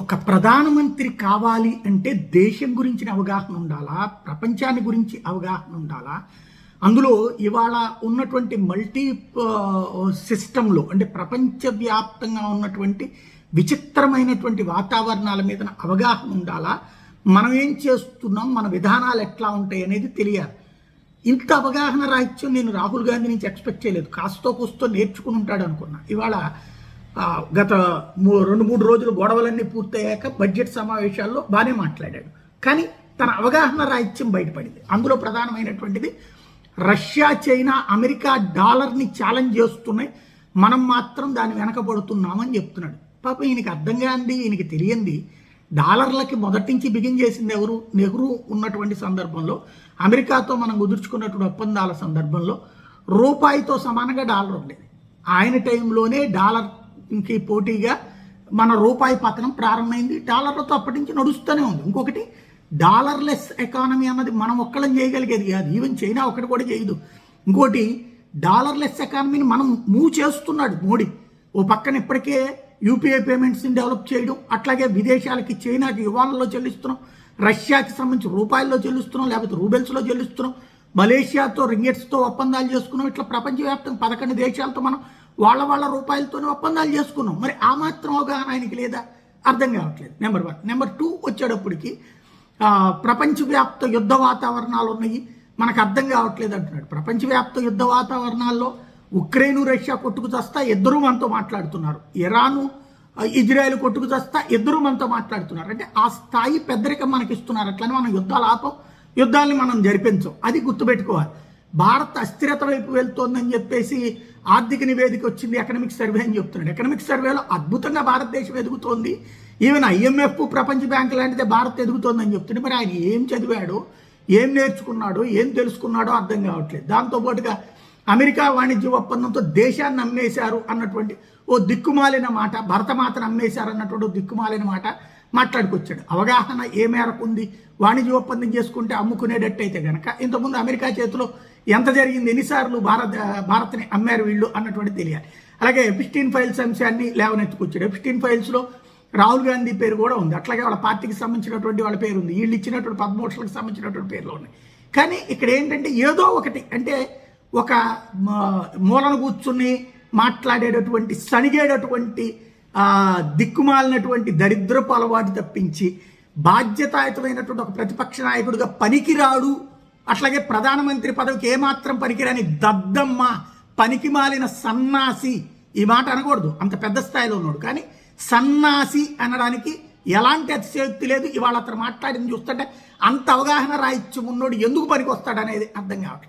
ఒక ప్రధానమంత్రి కావాలి అంటే దేశం గురించిన అవగాహన ఉండాలా, ప్రపంచాన్ని గురించి అవగాహన ఉండాలా. అందులో ఇవాళ ఉన్నటువంటి మల్టీ సిస్టంలో అంటే ప్రపంచవ్యాప్తంగా ఉన్నటువంటి విచిత్రమైనటువంటి వాతావరణాల మీద అవగాహన ఉండాలా. మనం ఏం చేస్తున్నాం, మన విధానాలు ఎట్లా ఉంటాయి అనేది తెలియాలి. ఇంత అవగాహన రాహిత్యం నేను రాహుల్ గాంధీ నుంచి ఎక్స్పెక్ట్ చేయలేదు. కాస్తో కూస్తో నేర్చుకుని ఉంటాడు అనుకున్నా. ఇవాళ గత 2-3 రోజులు గొడవలన్నీ పూర్తయ్యాక బడ్జెట్ సమావేశాల్లో బాగానే మాట్లాడాడు. కానీ తన అవగాహన రాహిత్యం బయటపడింది. అందులో ప్రధానమైనటువంటిది రష్యా, చైనా, అమెరికా డాలర్ని ఛాలెంజ్ చేస్తున్నాయి, మనం మాత్రం దాన్ని వెనకబడుతున్నామని చెప్తున్నాడు. పాపం ఈయనకి అర్థం కాంది, ఈయనకి తెలియంది. డాలర్లకి మొదటి నుంచి బిగిన్ చేసింది ఎవరు? నెహ్రూ ఉన్నటువంటి సందర్భంలో, అమెరికాతో మనం కుదుర్చుకున్నటువంటి ఒప్పందాల సందర్భంలో రూపాయితో సమానంగా డాలర్ ఉండేది. ఆయన టైంలోనే డాలర్కి పోటీగా మన రూపాయి పతనం ప్రారంభమైంది. డాలర్లతో అప్పటి నుంచి నడుస్తూనే ఉంది. ఇంకొకటి, డాలర్లెస్ ఎకానమీ అన్నది మనం ఒక్కళ్ళం చేయగలిగేది కాదు. ఈవెన్ చైనా ఒకటి కూడా చేయదు. ఇంకోటి, డాలర్లెస్ ఎకానమీని మనం మూవ్ చేస్తున్నాడు మోడీ. ఓ పక్కన ఇప్పటికే యూపీఐ పేమెంట్స్ని డెవలప్ చేయడం, అట్లాగే విదేశాలకి చైనాకి యువాన్లలో చెల్లిస్తున్నాం, రష్యాకి సంబంధించి రూపాయల్లో చెల్లిస్తున్నాం, లేకపోతే రూబెల్స్లో చెల్లిస్తున్నాం, మలేషియాతో రింగెట్స్తో ఒప్పందాలు చేసుకున్నాం. ఇట్లా ప్రపంచవ్యాప్తంగా 11 దేశాలతో మనం వాళ్ళ రూపాయలతోనే ఒప్పందాలు చేసుకున్నాం. మరి ఆ మాత్రం అవగాహన ఆయనకి లేదా? అర్థం కావట్లేదు. నెంబర్ 1. నెంబర్ 2 వచ్చేటప్పటికి ప్రపంచవ్యాప్త యుద్ధ వాతావరణాలు ఉన్నాయి, మనకు అర్థం కావట్లేదు అంటున్నాడు. ప్రపంచవ్యాప్త యుద్ధ వాతావరణాల్లో ఉక్రెయిన్, రష్యా కొట్టుకు చస్తా ఇద్దరూ మనతో మాట్లాడుతున్నారు. ఇరాను, ఇజ్రాయెల్ కొట్టుకు చస్తా ఇద్దరూ మనతో మాట్లాడుతున్నారు. అంటే ఆ స్థాయి పెద్దరికం మనకి ఇస్తున్నారు. అట్లని మనం యుద్ధాలు ఆపం, యుద్ధాలని మనం జరిపించం. అది గుర్తుపెట్టుకోవాలి. భారత్ అస్థిరత వైపు వెళ్తోందని చెప్పేసి ఆర్థిక నివేదిక వచ్చింది, ఎకనామిక్ సర్వే అని చెప్తున్నాడు. ఎకనామిక్ సర్వేలో అద్భుతంగా భారతదేశం ఎదుగుతోంది, ఈవెన్ IMF, ప్రపంచ బ్యాంక్ లాంటిదే భారత్ ఎదుగుతోందని చెప్తుంటే మరి ఆయన ఏం చదివాడో, ఏం నేర్చుకున్నాడో, ఏం తెలుసుకున్నాడో అర్థం కావట్లేదు. దాంతోపాటుగా అమెరికా వాణిజ్య ఒప్పందంతో దేశాన్ని అమ్మేశారు అన్నటువంటి ఓ దిక్కుమాలిన మాట, భరతమాతను అమ్మేశారు అన్నటువంటి ఓ దిక్కుమాలిన మాట మాట్లాడుకొచ్చాడు. అవగాహన ఏ మేరకు ఉంది? వాణిజ్య ఒప్పందం చేసుకుంటే అమ్ముకునేటట్టయితే కనుక ఇంతకుముందు అమెరికా చేతిలో ఎంత జరిగింది, ఎన్నిసార్లు భారత్ని అమ్మారు వీళ్ళు అన్నటువంటి తెలియాలి. అలాగే ఎప్స్టీన్ ఫైల్స్ అంశాన్ని లేవనెత్తుకొచ్చాడు. ఎప్స్టీన్ ఫైల్స్లో రాహుల్ గాంధీ పేరు కూడా ఉంది, అట్లాగే వాళ్ళ పార్టీకి సంబంధించినటువంటి వాళ్ళ పేరు ఉంది, వీళ్ళు ఇచ్చినటువంటి పద్మోషలకు సంబంధించినటువంటి పేర్లు ఉన్నాయి. కానీ ఇక్కడ ఏంటంటే ఏదో ఒకటి అంటే ఒక మూలను కూర్చుని మాట్లాడేటటువంటి, సణిగేటటువంటి దిక్కుమాలినటువంటి దరిద్రపు అలవాటు తప్పించి బాధ్యతాయుతమైనటువంటి ఒక ప్రతిపక్ష నాయకుడిగా పనికిరాడు, అట్లాగే ప్రధానమంత్రి పదవికి ఏమాత్రం పనికిరాని దద్దమ్మ, పనికిమాలిన సన్నాసి, ఈ మాట అనకూడదు, అంత పెద్ద స్థాయిలో ఉన్నాడు. కానీ సన్నాసి అనడానికి ఎలాంటి అతిశయోక్తి లేదు. ఇవాళ అతను మాట్లాడింది చూస్తుంటే అంత అవగాహన రాహిత్యం ఉన్నోడు ఎందుకు పనికి వస్తాడనేది అర్థం కావట్లేదు.